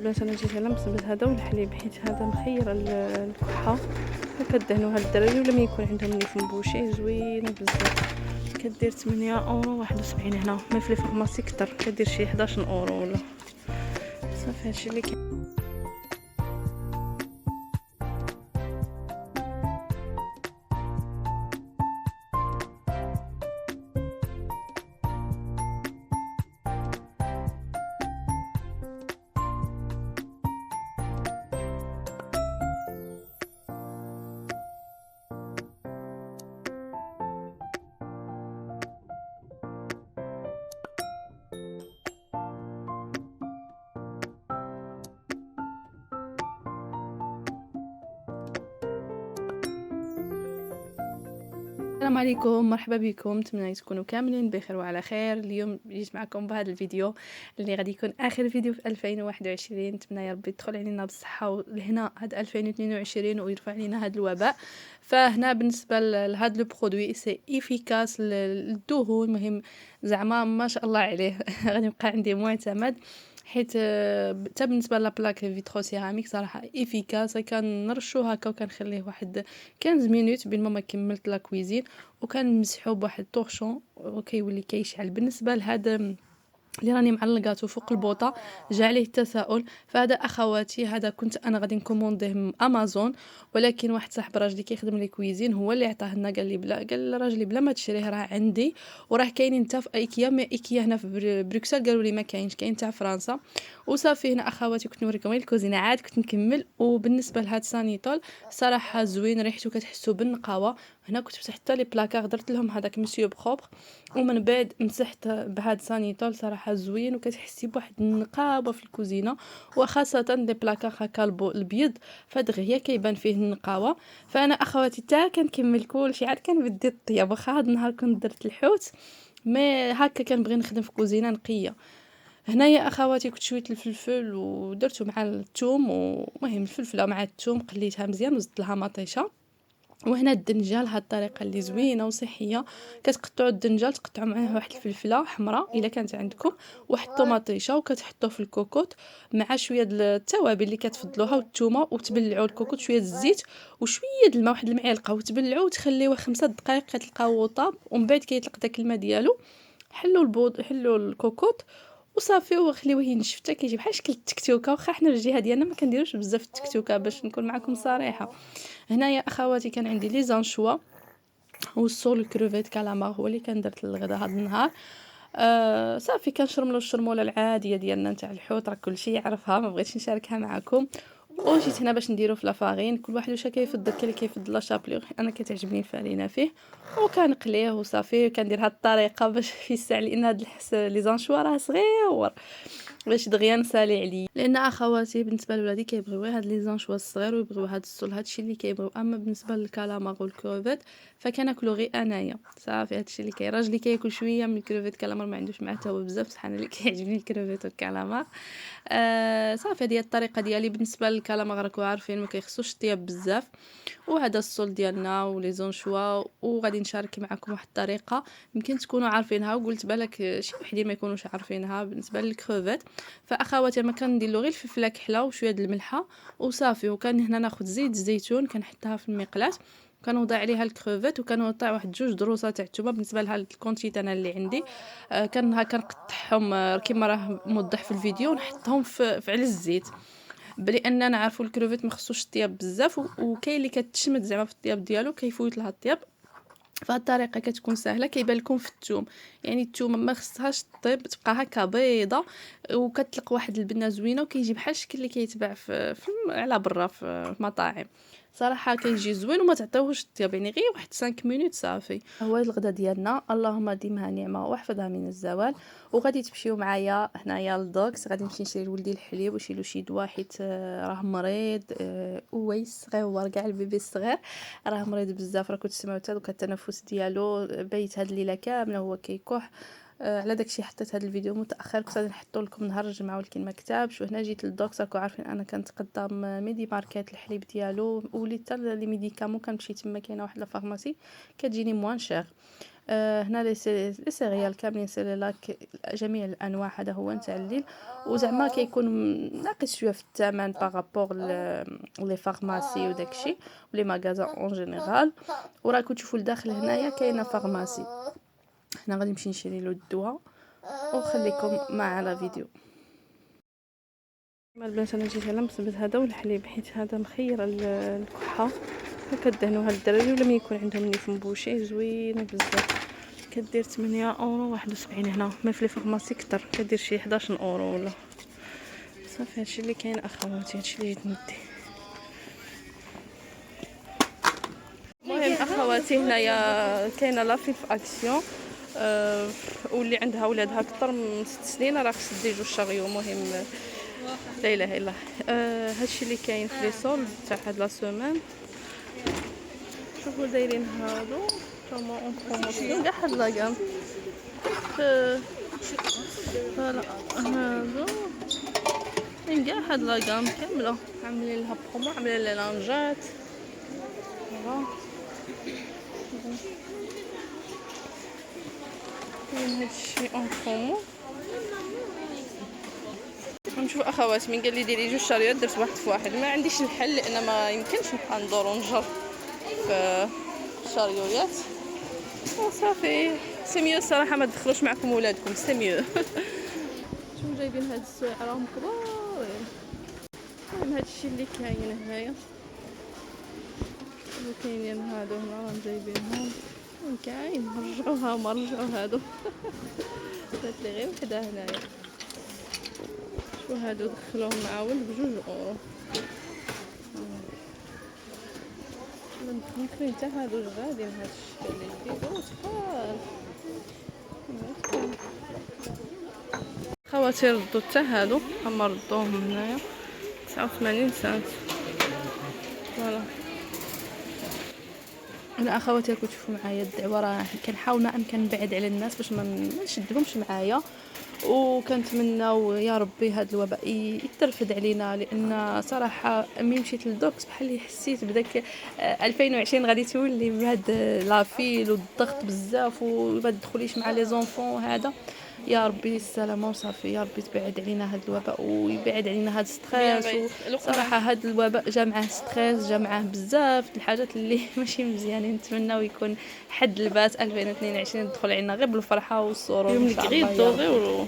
البنات انا جيت هنا بصبت هذا والحليب حيت هذا مخير الكحه، فكدهنوها الدراري ولا ما يكون عندهم اللي في مبوشي زوينه بزاف. كدير 8 اورو 71 هنا، ما في الفارماسي كتر كدير شي 11 اورو ولا صافي. هادشي اللي السلام عليكم، مرحبا بكم، نتمنى تكونوا كاملين بخير وعلى خير. اليوم جيت معكم بهذا الفيديو اللي غادي يكون اخر فيديو في 2021. نتمنى يا ربي يدخل علينا بالصحه ولهنا هاد 2022 ويرفع علينا هاد الوباء. فهنا بالنسبه لهاد لو برودوي سي افيكاس للدهون، مهم زعما ما شاء الله عليه. غادي يبقى عندي معتمد حيت حتى بالنسبه لابلاك فيترو سيراميك صراحه افيكاس. كنرشو هكا وكنخليه واحد 15 مينوت بين ما كملت لا كويزين، وكنمسحو بواحد طورشون وكيولي كيشعل. بالنسبه لهذا اللي راني معلقاته فوق البوطه جا عليه التساؤل، فهذا اخواتي هذا كنت انا غادي نكومونديه من امازون، ولكن واحد صاحب راجلي كيخدم لي كويزين هو اللي عطاه لنا. قال لي بلا، قال راجلي بلا ما تشريه راه عندي وراه كاينين حتى في ايكيا، ما ايكيا هنا في بروكسل قالوا لي ما كاينش، كاين حتى فرنسا. وصافي هنا اخواتي كنت نوريكم غير الكوزينه عاد كنت نكمل. وبالنسبه لهاد سانيتول صراحه زوين، ريحته كتحسوا بالنقاوه. هنا كنت فتحت حتى لي بلاكار درت لهم هذاك مسيو بروبر، ومن بعد مسحت بهاد سانيتول صراحه زوين وكتحسي بواحد النقاوه في الكوزينه، وخاصه دي بلاكار هكا البيض فدغيا كيبان فيه النقاوه. فانا اخواتي تا كنكمل كلشي عاد كنبدي الطياب، واخا هاد النهار كنت درت الحوت ما هكا كنبغي نخدم في كوزينه نقيه. هنايا اخواتي كنت شويه الفلفل ودرته مع الثوم، ومهم الفلفله مع الثوم قليتها مزيان وزدت لها مطيشه. وهنا الدنجال هاد الطريقه اللي زوينه وصحيه، كتقطعوا الدنجال تقطعوا معاه واحد الفلفله حمراء الا كانت عندكم، واحد الطوماطيشه، وكتحطوه في الكوكوط مع شويه التوابل اللي كتفضلوها والثومه، وتبلعوا الكوكوط شويه الزيت وشويه الماء واحد المعلقه، وتبلعوا وتخليوه 5 دقائق كتلقاوه طاب. ومن بعد كيطلق داك الماء ديالو، حلوا البوض حلوا الكوكوط وصافي وخليوه ينشف حتى كيجي بحال شكل التكتوكه. واخا حنا الجهه ديالنا ما كنديروش بزاف التكتوكه باش نكون معكم صريحه. هنايا اخواتي كان عندي لي زانشوا والصول الكروفيت كالامار هو اللي كان درت للغدا هذا النهار. صافي كنشرملو الشرموله العاديه ديالنا نتاع الحوت، راه كلشي يعرفها، ما بغيتش نشاركها معكم. وجيت هنا باش نديرو في لافارين، كل واحد واش كيفضل، كاين اللي كيفضل لا شابليغ، انا كتعجبني الفارينه فيه. وكنقليه وصافي كندير هاد الطريقه باش في الساعه، لان هاد لي زانشوا راه صغيور باش دغيا نسالي عليه، لان اخواتي بالنسبه لولادي كيبغيو هاد لي زانشوا الصغير ويبغيو هاد الصول، هادشي اللي كيبغيو. اما بالنسبه للكالامار والكروفيت فكناكلو غير انايا صافي. هادشي اللي راجلي كياكل شويه من الكروفيت كالامار، ما عندوش معاه حتى هو بزاف، بصح انا اللي كيعجبني الكروفيت والكالامار. صافي هذه الطريقه ديالي. بالنسبه للكالامار راكم عارفين ما كيخصوش طياب بزاف. وهذا الصول ديالنا ولي زونشوا. وغادي نشارك معكم واحد الطريقه يمكن تكونوا عارفينها، وقلت بالك شي وحدين ما يكونوش عارفينها. بالنسبه للكروفيت فاخواتي ما كندير له غير الفلفله كحله وشويه د الملحه وصافي. وكان هنا ناخذ زيت الزيتون كنحطها في المقلاة، كنوضع عليها الكروفيت، وكنوضع واحد 2 ضروسات تاع الثومه. بالنسبه لها الكونتيت انا اللي عندي كان هكا نقطعهم كما راه موضح في الفيديو، نحطهم على الزيت، بلي اننا نعرفوا الكروفيت ما خصوش الطياب بزاف، وكاين اللي كتشمت زعما في الطياب ديالو كيفوت لها الطياب. فهاد الطريقه كتكون سهله، كيبان لكم في الثوم، يعني الثوم ما خصهاش طيب، تبقى هكا بيضه وكتطلق واحد البنه زوينه، وكيجي بحال الشكل اللي كيتباع على برا في المطاعم. صراحه كيجي زوين وما تعطيوهش الطياب، يعني غير واحد 5 مينوت صافي. هو الغدا ديالنا، اللهم ديمها نعمه واحفظها من الزوال. وغادي تمشيو معايا هنايا للدوكس، غادي نمشي نشري لولدي الحليب وشيلو شي دواء حيت راه مريض. ويس صغير كاع البيبي الصغير راه مريض بزاف، راه كنت سمعوا حتى دوك التنفس ديالو بيت هاد الليله كامله هو كيكح. على داكشي حطيت هذا الفيديو متاخر، كنت غادي نحطو لكم نهار الجمعه ولكن ما كتبش. وهنا جيت للدوكس، راكم عارفين انا كنتقدم ميدي ماركات الحليب ديالو، وليت حتى لي ميديكامون كنمشي تما، كاينه واحد لا فارماسي كتجيني موان شير. هنا لي سيريال كاملين سيريلاك جميع الانواع، هذا هو نتاع الليل. وزعما كيكون ناقص شويه في الثمن بارابور لي فارماسي وداكشي ولي ماغازان اون جينيرال. وراكم تشوفوا لداخل هنايا كاينه فارماسي. هنا غادي نمشي نشري له الدواء وخليكم مع لا فيديو. مع البنات انا جيت على مسبت هذا والحليب، حيت هذا مخير الكحه وكدهنوها للدراري ولا ما يكون عندهم نيف مبوشي زوينه بزاف. كدير 8 اورو 71 هنا، ما في لي فارماسي كتر كدير شي 11 اورو ولا. صافي هادشي اللي كاين اخواتي، هادشي اللي جيت ندي. المهم اخواتي هنايا كاينه لافي في اكسيون، واللي عندها ولادها اكثر من 6 سنين راه خص دي جوج شاريو. المهم لا اله الا الله. هادشي اللي كاين في لي سولد تاع هاد لا سيمين. شوفوا دايرين هادو هما اون بروموسيون كاع هاد لاكام. فوالا هادو كاين كاع هاد لاكام كامله عاملين لها برومو، عاملين لي لانجات. فوالا كاين هادشي اون برومو. نشوف اخواتي من قال لي ديري جوج شاريات درت واحد في واحد. ما عنديش الحل لان ما يمكنش نبقى ندور ونجر في الشاريويات وصافي. سي ميو الصراحه ما تدخلوش معكم ولادكم، سي ميو. شوفوا جايبين هاد السوايع راهم كبارين. المهم هادشي اللي كاين هنايا، وكاينين هادو هنا راهم جايبينهم كاين. رجعوها ما رجعوا هادو. درت لي غير وحده هنايا. شو هادو دخلوهم مع ولد بجوج اورو. ممكن حتى هادو غاديين هادشي اللي يديروا تقال. خواتي ردوا حتى هادو، هما ردوهم هنايا 89 سنت. فوالا انا اخواتي راكم تشوفوا معايا الدعوه، راه كنحاول ما امكن نبعد على الناس باش ما نشدهمش معايا. وكنتمناو يا ربي هذا الوباء يترفد علينا، لان صراحه ملي مشيت للدوكس بحال اللي حسيت بداك 2020 غادي تولي بهاد لافيل والضغط بزاف وما تدخليش مع لي زونفون. هذا يا ربي السلامه وصافي، يا ربي تبعد علينا هذا الوباء ويبعد علينا هذا ستريس. صراحه هذا الوباء جا معاه ستريس، جا معاه بزاف الحاجات اللي ماشي مزيانين. نتمناو يكون حد البات 2022 تدخل علينا غير بالفرحه والسرور ان شاء الله.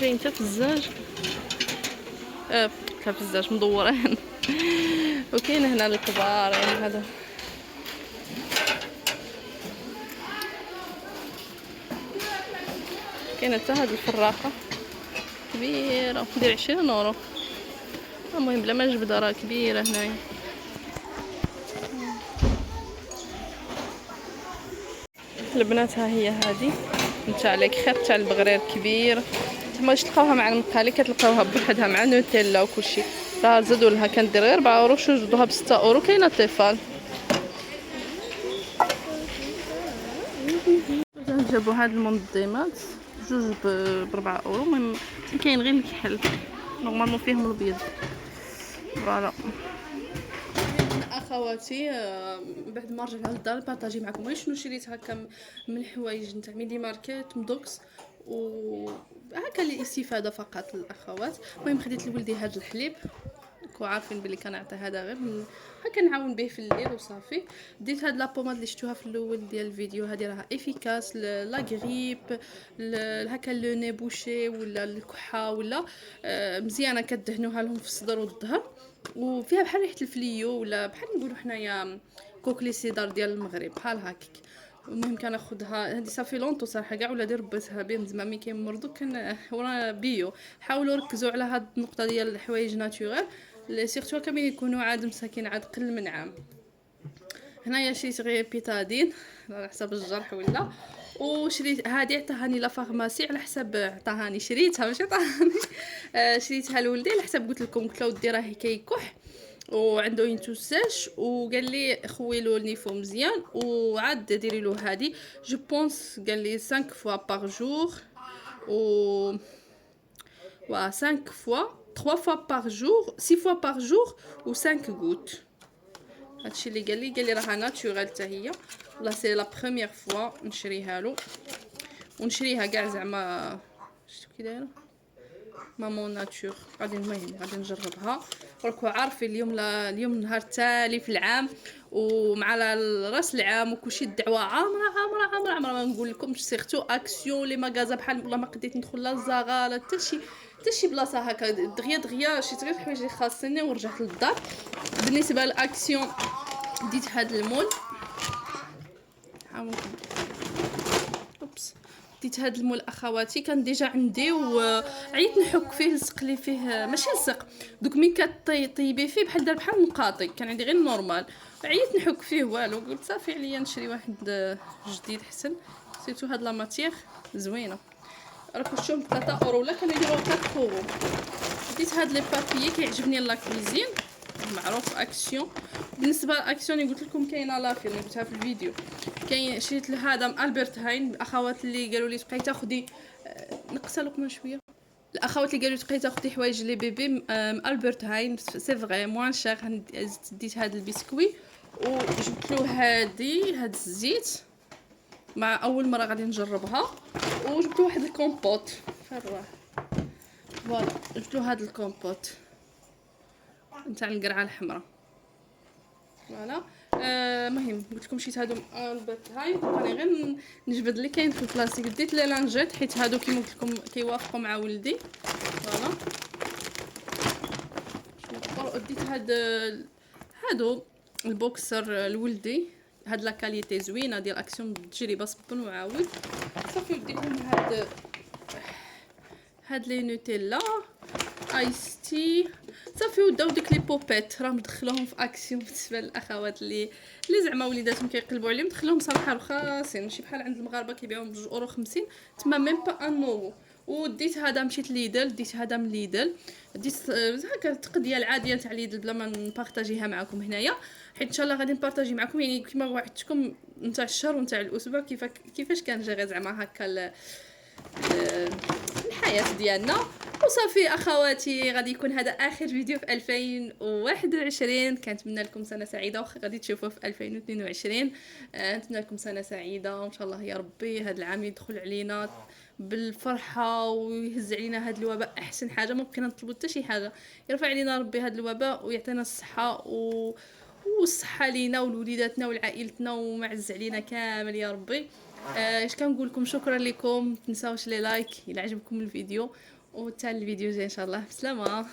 جايين حتى الزاج في الزاج مدورين. وكاين هنا الكبار يعني هذا كاينه حتى هاد الفراخه كبيره دير 20 اورو. المهم بلا ما نجبدها راه كبيره هنايا. البنات ها هي هذه نتاع لي كريب تاع البغرير كبير. نتوما واش تلقاوها مع المقالي كتلقاوها بوحدها مع نوتيلا وكلشي. راه زادوا لها كندير غير 4 اورو، شنو زادوها ب 6 اورو. كاينه طيفال جابوا هاد المنظمات جوج ب 4 اورو. المهم كاين غير الكحل نورمالمون فيهم البيض. فوالا اخواتي بعد ما رجعنا للدار بارطاجي معكم غير شنو شريت هكا من الحوايج نتاع ميدي ماركت مدوكس و هكا للاستفاده فقط للاخوات. المهم خديت لولدي هاد الحليب، كو عارفين بلي كنعطي هذا غير هكا نعاون به في الليل وصافي. ديت هاد لابوماد اللي شفتوها في الاول ديال الفيديو، هذه راها افيكاس لا غريب هكا لو ني بوشي ولا الكحه ولا مزيانه. كدهنوها لهم في الصدر والظهر، وفيها بحال ريحه الفليو ولا بحال نقولوا حنايا كوكلي سيدار ديال المغرب بحال هكاك. المهم كناخذها هذه صافي لونطو صراحه كاع ولادي ربيتها بين زعما ملي كيمرضوا كان ورا بيو. حاولوا ركزوا على هاد النقطه ديال الحوايج ناتوريل سيرتو كاملين يكونوا عاد مساكين عاد قل من عام. هنايا شريت غير بيتادين على حسب الجرح ولا. وشريت هذه عطاهاني لا فارماسي على حسب عطاهاني شريتها ماشي عطاهاني. شريتها لولدي على حسب قلت لكم قلت له ودي راه كيكح وعنده ينتوساش وقال لي خويلو النيفو مزيان وعاد ديري له هذه جو بونس قال لي 5 فوا بار جور و 5 فوا 3 فوا بار جور 6 فوا بار جور و 5 غوت. هادشي اللي قال لي راها ناتورال حتى هي، والله سي لا بروميير فوا نشريها له، ونشريها كاع زعما شفتو كي دايره مامون ناتور. المهم غادي نجربها. راكو عارفين اليوم النهار التالي في العام، ومع راس العام وكلشي الدعوه عامره ما نقول لكمش. سيرتو اكسيون لي ماغازا بحال والله ما قديت ندخل لا الزغا لا حتى شي بلاصه هكا. دغيا شريت غير الحوايج اللي خاصني ورجعت للدار. بالنسبه لاكسيون ديت هاد المول، اوبس، ديت هاد المول اخواتي كان ديجا عندي وعيت نحك فيه، لصق لي فيه ماشي لصق دوك مين كطيبي فيه بحال مقاطي، كان عندي غير نورمال. عيت نحك فيه والو، قلت صافي عليا نشري واحد جديد حسن. سيتو هاد لا ماتيير زوينه، راكو شوف 3 اورو ولا كانوا يديروا 4 اورو. ديت هاد لي بابيي كيعجبني لا كوزين، معروف اكسيون. بالنسبه لاكسيون قلت لكم كاينه لا فيلم قلتها في الفيديو، كاين شريت لهذا البرت هاين. الاخوات اللي قالوا لي تبقاي تاخدي نقصها لكم شويه، الاخوات اللي قالوا تبقاي تاخدي حوايج لي بيبي البرت هاين سي فري موان شير. ديت هذا البسكوي وجبت له هاد الزيت مع اول مره غادي نجربها، وجبت له واحد الكومبوت فوالا، جبت له هاد الكومبوت نتاع القرعه الحمراء فوالا. المهم قلت لكم شيت هادو البرت هاي، راني غير نجبد اللي كاين في البلاستيك. ديت لي لانجيت حيت هادو كيما قلت لكم كيوافقوا مع ولدي فوالا. ديت هادو البوكسر لولدي، هاد لا كاليتي زوينه ديال اكسيون تجربه صبن وعاود. صافي ديت لهم هاد لي نوتيلا ايس تي. صافي وداو ديك لي بوبيت راهم دخلوهم في اكسيون. بالنسبه للاخوات اللي زعما وليداتهم كيقلبوا عليهم دخلوهم صراحه رخاصين، ماشي بحال عند المغاربه كيبيعوهم ب 2.50 اورو، تما ميم با 1 اورو. وديت هذا مشيت ليدل، ديت هذا من ليدل، ديت هكا التقديه العاديه تاع ليدل بلا ما نبارطاجيها معكم هنايا، حيت ان شاء الله غادي نبارطاجي معكم يعني كيما وعدتكم نتاع الشهر ونتاع الاسبوع كيفاش كان جاي زعما هكا الحياه ديالنا. وصافي اخواتي غادي يكون هذا اخر فيديو في 2021. كنتمنى لكم سنه سعيده، وخا غادي تشوفوه في 2022. نتمنى لكم سنه سعيده وان شاء الله يا ربي هذا العام يدخل علينا بالفرحه ويهز علينا هذا الوباء. احسن حاجه ما بقينا نطلبوا حتى شي حاجه، يرفع علينا ربي هذا الوباء ويعطينا الصحه والصحه لينا ولوليداتنا ولعائلتنا ومعز علينا كامل يا ربي. اش كنقول لكم شكرا لكم، تنساوش لي لايك الى عجبكم الفيديو، وحتى الفيديو جاي ان شاء الله. بسلامه.